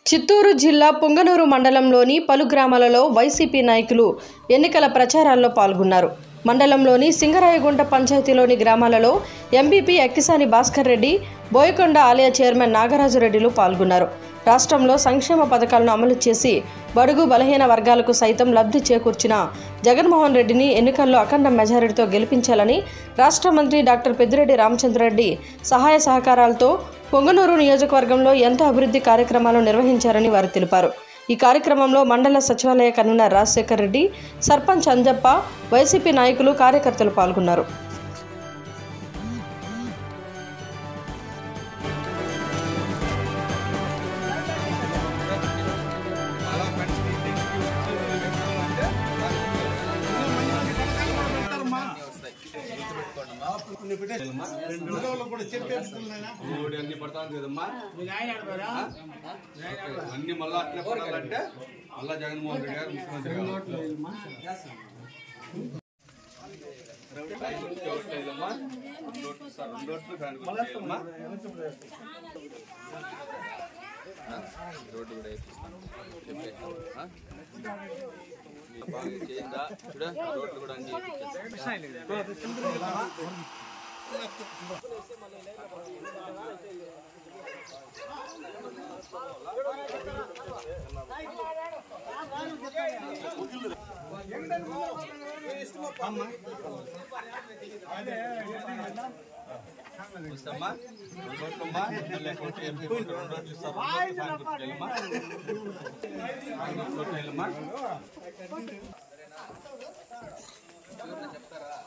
చిత్తూరు జిల్లా పుంగనూరు మండలంలోని పలు గ్రామాలలో వైసీపీ నాయకులు ఎన్నికల ప్రచారాల్లో పాల్గొన్నారు. మండలంలోని సింగరాయగుంట పంచాయతీలోని గ్రామాలలో ఎంపీపీ అక్కిసాని భాస్కర్ రెడ్డి, బోయకొండ ఆలయ చైర్మన్ నాగరాజు రెడ్డిలు పాల్గొన్నారు. రాష్ట్రంలో సంక్షేమ పథకాలను అమలు చేసి బడుగు బలహీన వర్గాలకు సైతం లబ్ధి చేకూర్చిన జగన్మోహన్ రెడ్డిని ఎన్నికల్లో అఖండ మెజారిటీతో గెలిపించాలని రాష్ట్ర మంత్రి డాక్టర్ పెద్దిరెడ్డి రామచంద్రారెడ్డి సహాయ సహకారాలతో పొంగనూరు నియోజకవర్గంలో ఎంతో అభివృద్ధి కార్యక్రమాలు నిర్వహించారని వారు తెలిపారు. ఈ కార్యక్రమంలో మండల సచివాలయ కన్వీనర్ రాజశేఖర్ రెడ్డి, సర్పంచ్ అంజప్ప, వైసీపీ నాయకులు, కార్యకర్తలు పాల్గొన్నారు. అన్ని మళ్ళా అట్లే పడాలంటే మళ్ళా జగన్మోహన్ రెడ్డి గారు ముఖ్యమంత్రి రోడ్డు కూడా బాగా చేయిందా చూడ రోడ్లు కూడా అన్ని చూస్తామ్మా చెప్తారా